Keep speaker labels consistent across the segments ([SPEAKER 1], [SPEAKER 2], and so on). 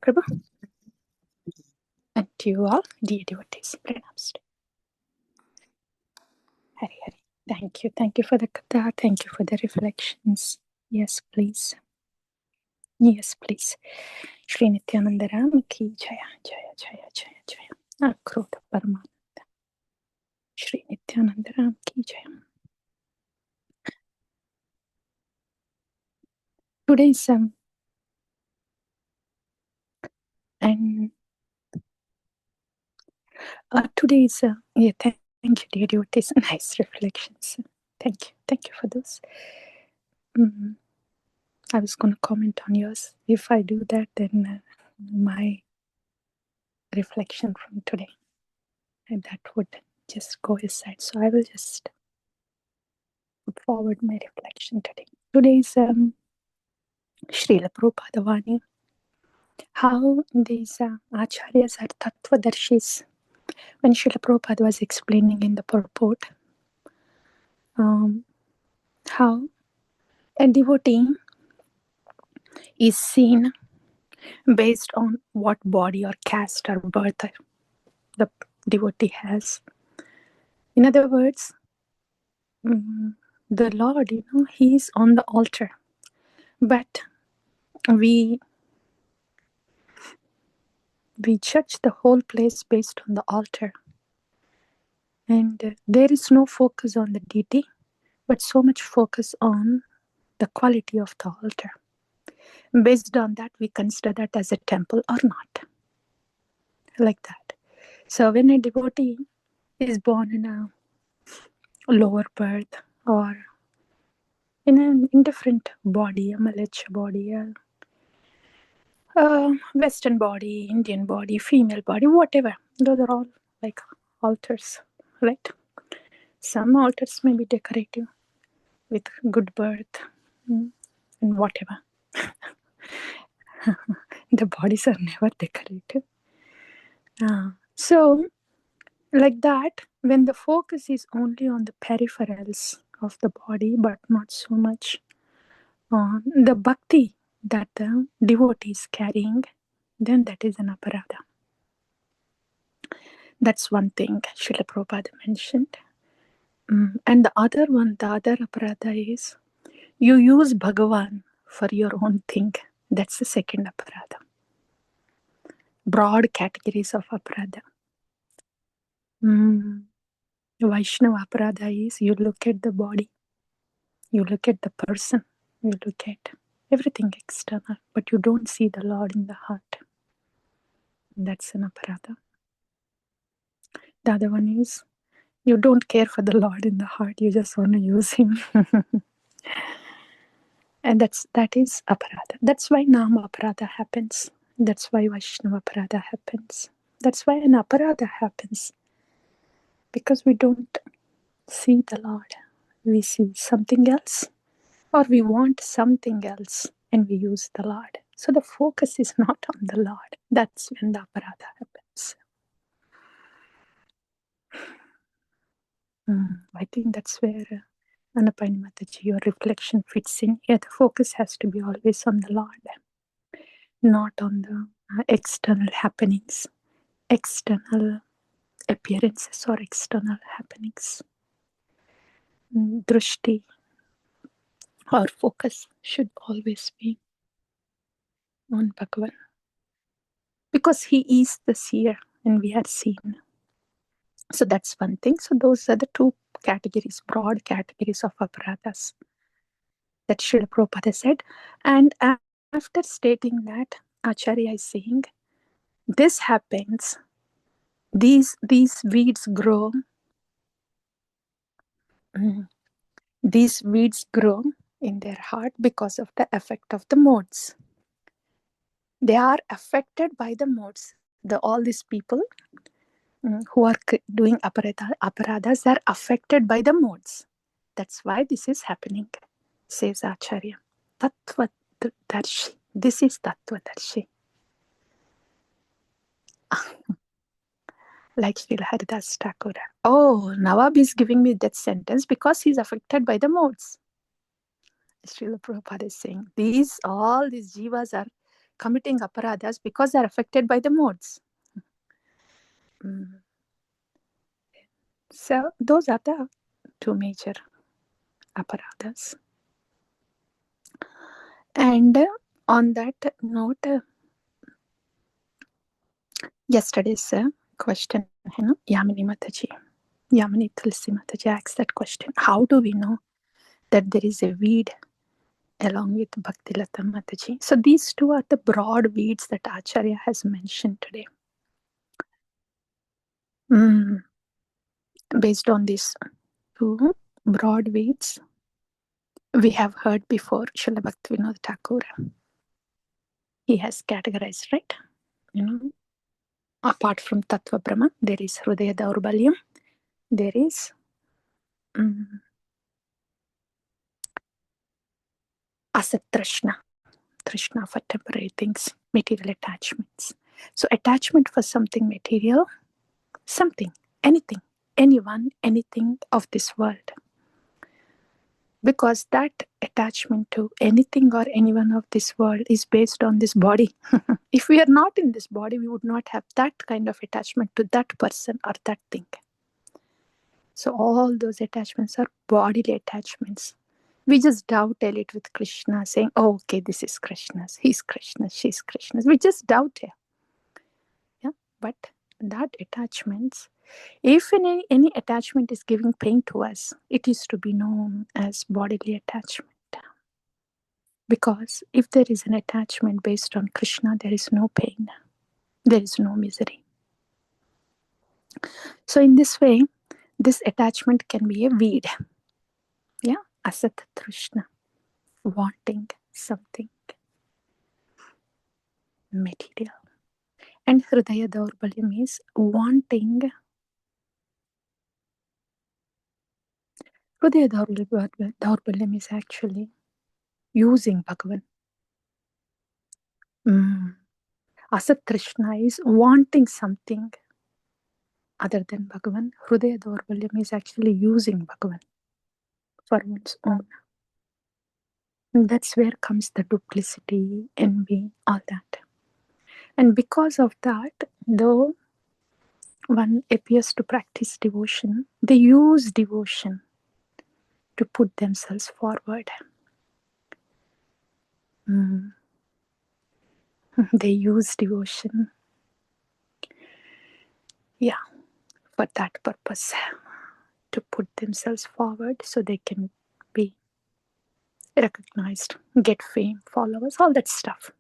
[SPEAKER 1] Prabhu. And to you all, dear devotees, pranams. Hari Hari. Thank you. Thank you for the katha. Thank you for the reflections. Yes, please. Yes, please. Shri Nityananda Ram ki jaya, jaya, jaya, jaya, jaya. Akrodha Paramananda. Shri Nityananda Ram ki jaya. Today's and today's yeah. Thank you, dear devotees. Nice reflections. Thank you for those. I was going to comment on yours. If I do that, then my reflection from today, and that would just go aside. So I will just put forward my reflection today. Today's Srila Prabhupada Vani. How these acharyas are tattva-darshis. When Srila Prabhupada was explaining in the purport, how a devotee is seen based on what body or caste or birth the devotee has. In other words, the Lord, He is on the altar, but we judge the whole place based on the altar, and there is no focus on the deity, but so much focus on the quality of the altar. Based on that, we consider that as a temple or not, like that. So when a devotee is born in a lower birth or in an indifferent body, a Malach body, a Western body, Indian body, female body, whatever, those are all like altars, right? Some altars may be decorative with good birth and whatever. The bodies are never decorative. So, like that, when the focus is only on the peripherals of the body, but not so much on the bhakti that the devotee is carrying, then that is an aparadha. That's one thing Srila Prabhupada mentioned. And the other aparadha is you use Bhagavan for your own thing. That's the second aparadha. Broad categories of aparadha. Vaishnava aparadha is you look at the body, you look at the person, you look at everything external, but you don't see the Lord in the heart. That's an aparadha. The other one is you don't care for the Lord in the heart, you just want to use Him. And that is aparadha. That's why Nama aparadha happens. That's why Vaishnava aparadha happens. That's why an aparadha happens. Because we don't see the Lord. We see something else, or we want something else, and we use the Lord. So the focus is not on the Lord. That's when the aparadha happens. I think that's where Anapani Mataji, your reflection fits in. Yeah, the focus has to be always on the Lord, not on the external happenings, external appearances or external happenings. Drishti, our focus should always be on Bhagavan, because He is the seer and we are seen. So that's one thing. So those are the two categories, broad categories of aparadhas that Srila Prabhupada said. And after stating that, Acharya is saying, this happens, these weeds grow, these weeds grow in their heart because of the effect of the modes. They are affected by the modes. All these people who are doing aparadhas are affected by the modes. That's why this is happening, says Acharya. Tattva-darshi. This is tattva-darshi. Like Srila Haridas Thakur. Oh, Nawab is giving me that sentence because he's affected by the modes. Srila Prabhupada is saying, all these jivas are committing aparadhas because they're affected by the modes. So those are the two major aparadhas. And on that note, yesterday's question, Yamini Tulsi Mataji asked that question. How do we know that there is a weed along with Bhakti Lata Mataji? So these two are the broad weeds that Acharya has mentioned today. Based on these two broad weeds, we have heard before Srila Bhaktivinoda Thakur. He has categorized, right? Apart from Tattva Brahma, there is Hridaya Daurbalyam, there is Asat Trishna for temporary things, material attachments. So attachment for something material, something, anything, anyone, anything of this world. Because that attachment to anything or anyone of this world is based on this body. If we are not in this body, we would not have that kind of attachment to that person or that thing. So all those attachments are bodily attachments. We just dovetail it with Krishna, saying, oh, okay, this is Krishna's, he's Krishna's, she's Krishna's. We just dovetail. Yeah? But that attachments, if any attachment is giving pain to us, it is to be known as bodily attachment. Because if there is an attachment based on Krishna, there is no pain, there is no misery. So in this way, this attachment can be a weed. Yeah, Asat Trishna, wanting something material. And Hridaya Daurbalyam is wanting. Hridaya Daurbalyam is actually using Bhagavan. Asat Trishna is wanting something other than Bhagavan. Hridaya Daurbalyam is actually using Bhagavan for one's own. And that's where comes the duplicity, envy, all that. And because of that, though one appears to practice devotion, they use devotion to put themselves forward. They use devotion, for that purpose, to put themselves forward so they can be recognized, get fame, followers, all that stuff.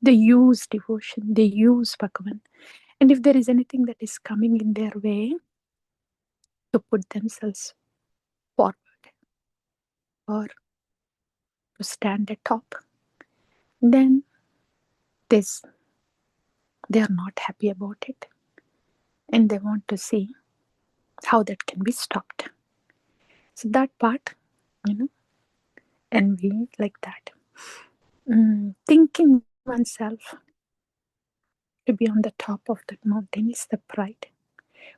[SPEAKER 1] They use devotion, they use Bhagavan. And if there is anything that is coming in their way to put themselves forward or to stand atop, then they are not happy about it. And they want to see how that can be stopped. So that part, envy like that. Thinking oneself to be on the top of that mountain is the pride.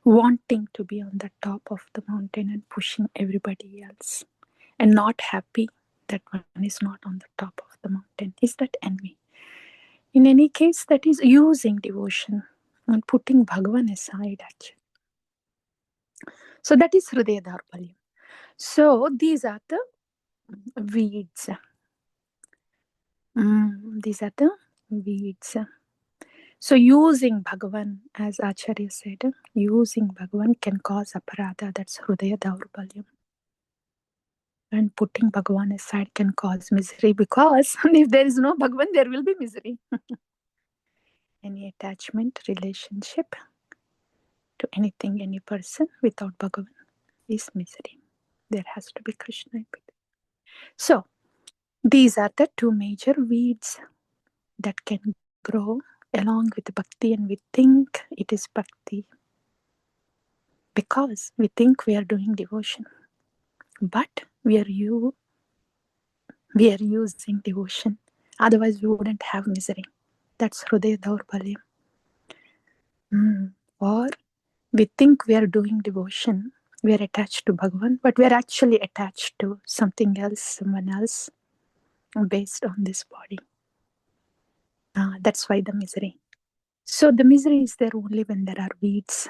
[SPEAKER 1] Wanting to be on the top of the mountain and pushing everybody else and not happy that one is not on the top of the mountain is that envy. In any case, that is using devotion and putting Bhagavan aside actually. So that is Hridaya Daurbalyam. So these are the weeds. These are the weeds. So using Bhagavan, as Acharya said, using Bhagavan can cause aparadha, that's Hridaya Daurbalyam. And putting Bhagavan aside can cause misery, because if there is no Bhagavan, there will be misery. Any attachment, relationship to anything, any person without Bhagavan is misery. There has to be Krishna. So these are the two major weeds that can grow along with Bhakti, and we think it is Bhakti because we think we are doing devotion, but we are using devotion. Otherwise, we wouldn't have misery. That's Hridaya Daurbalyam. Or we think we are doing devotion, we are attached to Bhagavan, but we are actually attached to something else, someone else, based on this body. That's why the misery. So the misery is there only when there are weeds.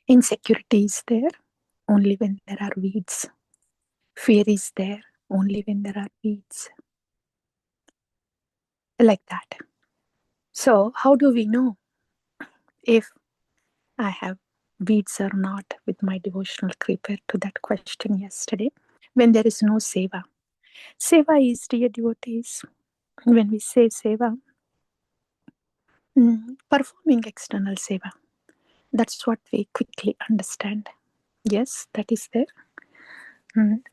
[SPEAKER 1] Insecurity is there only when there are weeds. Fear is there only when there are weeds. Like that. So how do we know if I have weeds or not with my devotional creeper? To that question yesterday. When there is no seva. Seva is, dear devotees, when we say seva, performing external seva. That's what we quickly understand. Yes, that is there.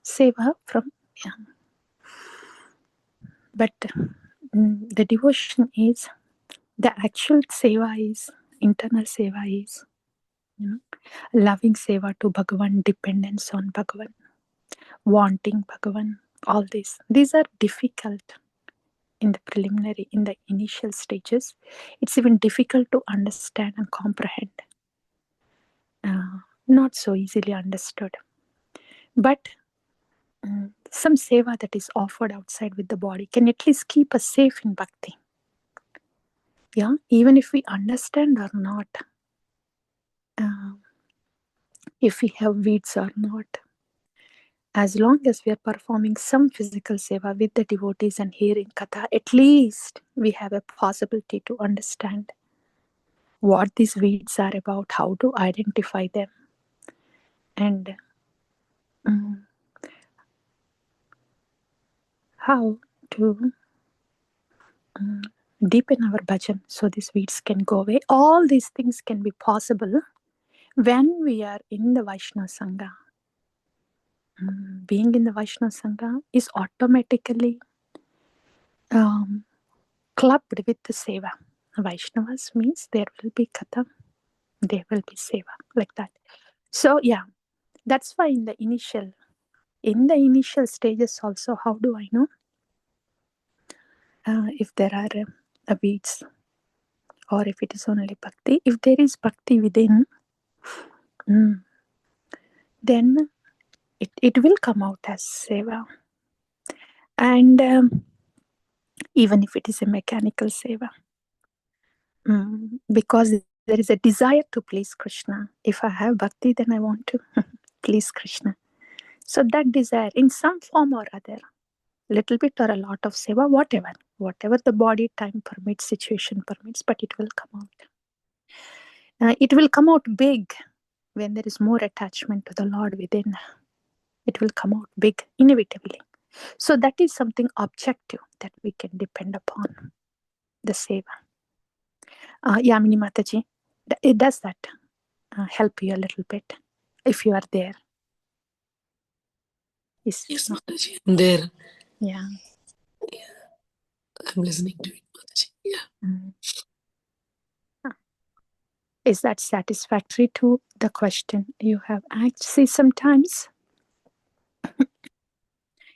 [SPEAKER 1] Seva from, yeah. But the devotion is, the actual seva is, internal seva is, loving seva to Bhagavan, dependence on Bhagavan, wanting Bhagavan, all this. These are difficult in the preliminary, in the initial stages. It's even difficult to understand and comprehend. Not so easily understood. But some seva that is offered outside with the body can at least keep us safe in bhakti. Yeah, even if we understand or not, if we have weeds or not, as long as we are performing some physical seva with the devotees and hearing katha, at least we have a possibility to understand what these weeds are about, how to identify them, and how to deepen our bhajan so these weeds can go away. All these things can be possible when we are in the Vaishnava Sangha. Being in the Vaishnava Sangha is automatically clubbed with the seva. Vaishnavas means there will be katha, there will be seva, like that. So yeah, that's why in the initial stages also, how do I know if there are weeds or if it is only bhakti? If there is bhakti within, then it will come out as seva. And even if it is a mechanical seva, because there is a desire to please Krishna. If I have bhakti, then I want to please Krishna. So that desire, in some form or other, little bit or a lot of seva, whatever the body, time permits, situation permits, but it will come out. It will come out big when there is more attachment to the Lord within. It will come out big, inevitably. So that is something objective that we can depend upon, the seva. Yamini Mataji, does that help you a little bit, if you are there?
[SPEAKER 2] Yes, Mataji, I'm there.
[SPEAKER 1] Yeah.
[SPEAKER 2] I'm listening to it, Mataji. Yeah.
[SPEAKER 1] Is that satisfactory to the question you have asked? See, sometimes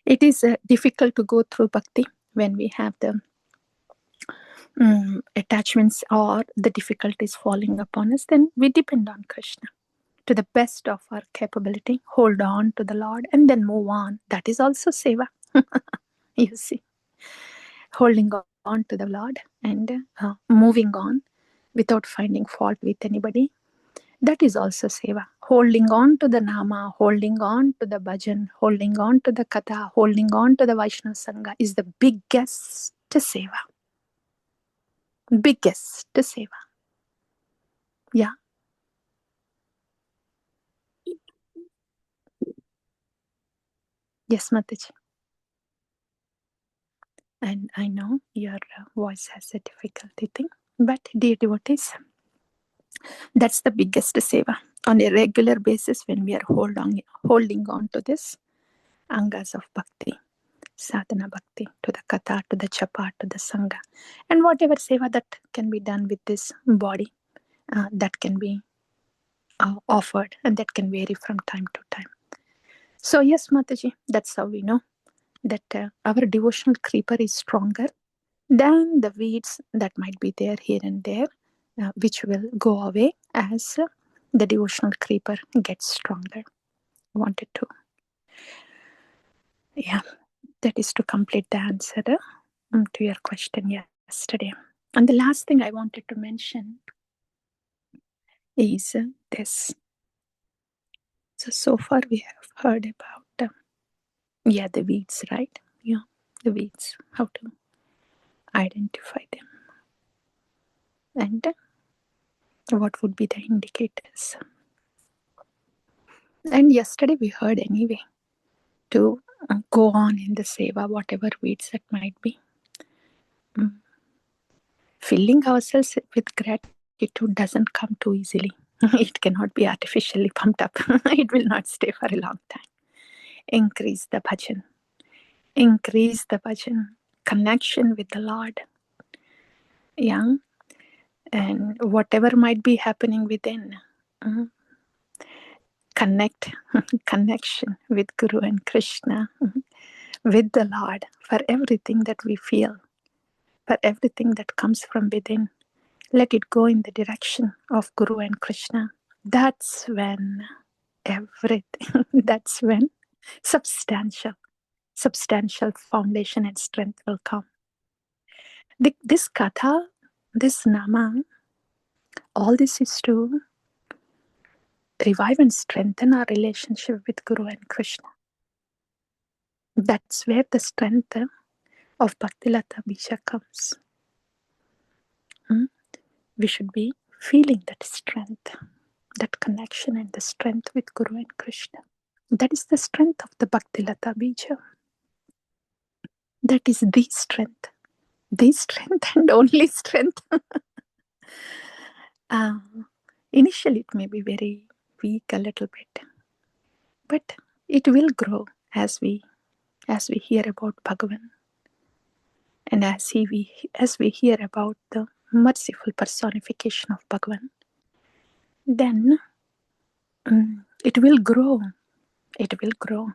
[SPEAKER 1] it is difficult to go through bhakti when we have the attachments or the difficulties falling upon us. Then we depend on Krishna to the best of our capability, hold on to the Lord, and then move on. That is also seva. You see, holding on to the Lord and moving on without finding fault with anybody. That is also seva. Holding on to the nama, holding on to the bhajan, holding on to the katha, holding on to the Vaishnava Sangha is the biggest seva. Biggest seva. Yeah. Yes, Mataji. And I know your voice has a difficulty thing, but dear devotees, that's the biggest seva. On a regular basis, when we are holding on to this angas of bhakti, sadhana bhakti, to the katha, to the japa, to the sangha, and whatever seva that can be done with this body, that can be offered, and that can vary from time to time. So yes, Mataji, that's how we know that our devotional creeper is stronger than the weeds that might be there here and there, which will go away as the devotional creeper gets stronger. Wanted to, yeah, that is to complete the answer. to your question yesterday. And the last thing I wanted to mention is this. So far we have heard about, the weeds, right? Yeah, the weeds, how to identify them. And what would be the indicators. And yesterday we heard anyway to go on in the seva, whatever weeds that might be. Filling ourselves with gratitude doesn't come too easily. It cannot be artificially pumped up. It will not stay for a long time. Increase the bhajan. Increase the bhajan. Connection with the Lord. Yeah. And whatever might be happening within, connection with Guru and Krishna, with the Lord, for everything that we feel, for everything that comes from within. Let it go in the direction of Guru and Krishna. That's when everything, that's when substantial foundation and strength will come. This katha, this nama, all this is to revive and strengthen our relationship with Guru and Krishna. That's where the strength of Bhaktilata Bija comes. We should be feeling that strength, that connection and the strength with Guru and Krishna. That is the strength of the Bhaktilata Bija. That is the strength and only strength. Initially it may be very weak a little bit, but it will grow as we hear about Bhagavan, and as we hear about the merciful personification of Bhagavan. Then it will grow. It will grow.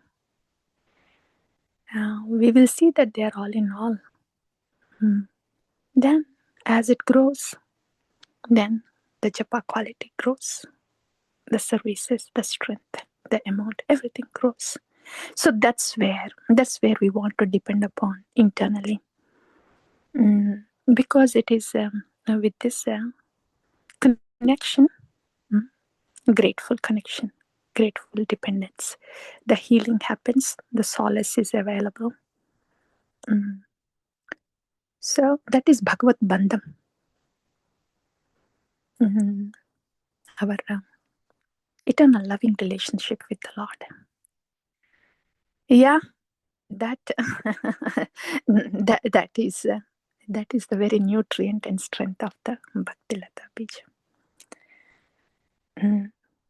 [SPEAKER 1] We will see that they are all in all. Then, as it grows, then the japa quality grows. The services, the strength, the amount, everything grows. So that's where we want to depend upon internally, because it is with this connection, grateful connection, grateful dependence, the healing happens, the solace is available. So that is Bhagavad Bandham. Our eternal loving relationship with the Lord. Yeah, that that is the very nutrient and strength of the Bhaktilata Bija.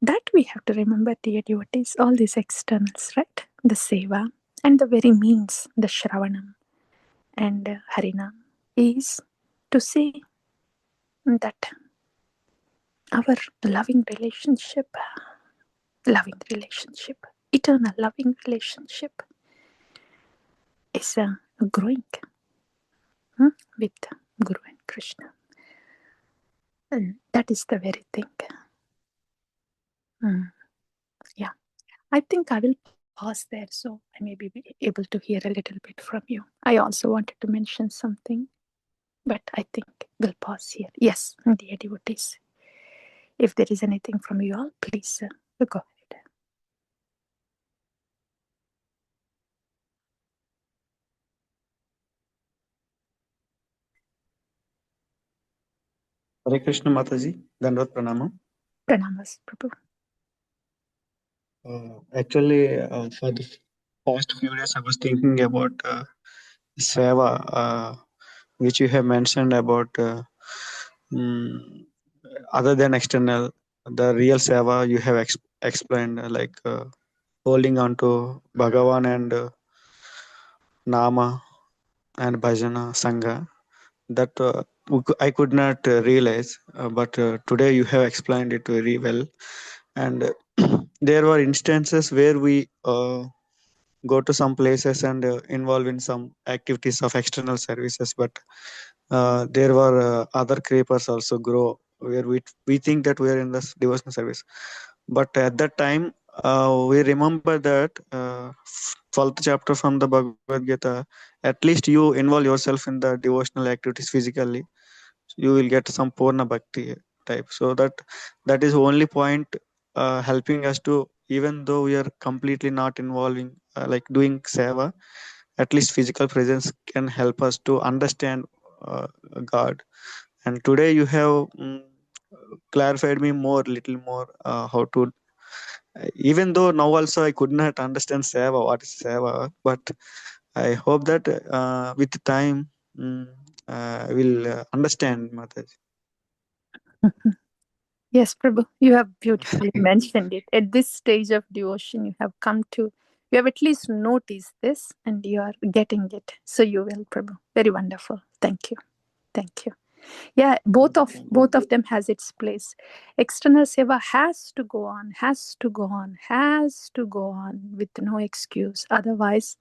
[SPEAKER 1] That we have to remember, dear devotees, all these externals, right? The seva and the very means, the Shravanam and Harinam, is to see that our loving relationship, eternal loving relationship is growing with Guru and Krishna. And that is the very thing. Yeah, I think I will pause there so I may be able to hear a little bit from you. I also wanted to mention something, but I think we'll pause here. Yes, dear devotees, if there is anything from you all, please go ahead.
[SPEAKER 3] Hare Krishna Mataji, Dandavat Pranamam.
[SPEAKER 1] Pranamas, Prabhu.
[SPEAKER 3] Actually, for the past few days, I was thinking about seva, which you have mentioned about other than external, the real seva you have explained, like holding on to Bhagavan and Nama and Bhajana, Sangha. That I could not realize, but today you have explained it very well. And there were instances where we go to some places and involve in some activities of external services, but there were other creepers also grow where we think that we are in this devotional service, but at that time we remember that 12th chapter from the Bhagavad Gita. At least you involve yourself in the devotional activities physically, you will get some Purna Bhakti type. So that is only point helping us to, even though we are completely not involving like doing seva, at least physical presence can help us to understand uh, God. And today you have clarified me more, little more how to. Even though now also I could not understand seva, what is seva, but I hope that with time I will understand, Mataji.
[SPEAKER 1] Yes, Prabhu, you have beautifully mentioned it. At this stage of devotion, you have at least noticed this and you are getting it. So you will, Prabhu. Very wonderful. Thank you. Thank you. Yeah, both of them has its place. External seva has to go on with no excuse. Otherwise,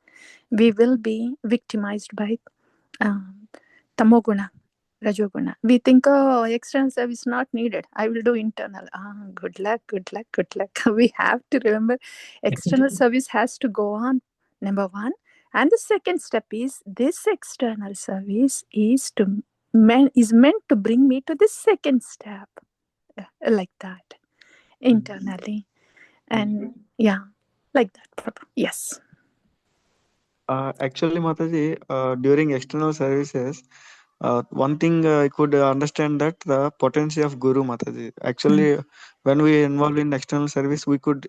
[SPEAKER 1] we will be victimized by tamoguna, rajoguna. We think, oh, external service not needed. I will do internal. Good luck. We have to remember external service has to go on, number one. And the second step is this external service is meant to bring me to the second step, like that, internally. And yeah, like that. Yes.
[SPEAKER 3] Actually, Mataji, during external services, one thing I could understand that the potency of Guru, Mataji. Actually, when we involved in external service, we could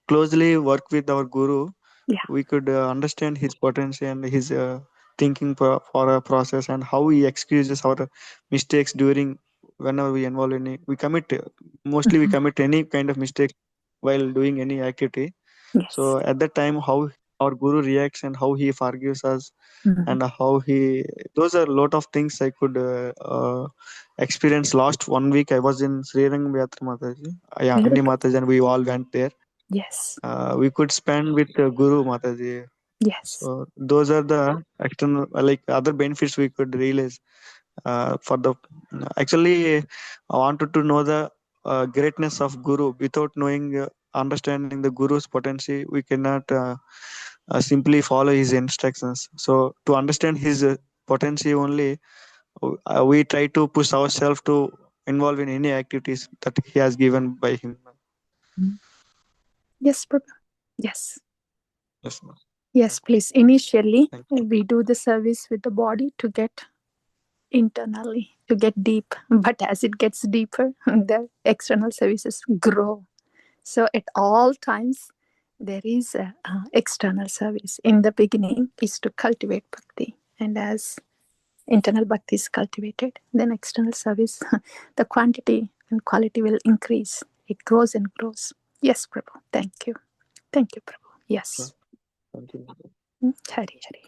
[SPEAKER 3] closely work with our Guru.
[SPEAKER 1] Yeah.
[SPEAKER 3] We could understand his potency and his thinking for a process and how he excuses our mistakes during whenever we involve in it. We commit any kind of mistake while doing any activity.
[SPEAKER 1] Yes.
[SPEAKER 3] So at that time, how our Guru reacts and how he forgives us, and how those are a lot of things I could experience. Last 1 week, I was in Sri Rangam Yatra Mataji. Yeah, Andi Mataji, and we all went there.
[SPEAKER 1] Yes.
[SPEAKER 3] We could spend with Guru Mataji.
[SPEAKER 1] Yes.
[SPEAKER 3] So those are the external, like other benefits we could realize. Actually, I wanted to know the greatness of Guru. Without knowing, understanding the Guru's potency, we cannot simply follow his instructions. So to understand his potency only, we try to push ourselves to involve in any activities that he has given by him.
[SPEAKER 1] Yes, Prabhu. Yes.
[SPEAKER 3] Yes, ma'am.
[SPEAKER 1] Yes, please. Initially, we do the service with the body to get internally, to get deep. But as it gets deeper, the external services grow. So at all times, there is external service. In the beginning is to cultivate bhakti. And as internal bhakti is cultivated, then external service, the quantity and quality will increase. It grows and grows. Yes, Prabhu. Thank you. Thank you, Prabhu. Yes.
[SPEAKER 3] Thank you.
[SPEAKER 1] Hari Hari.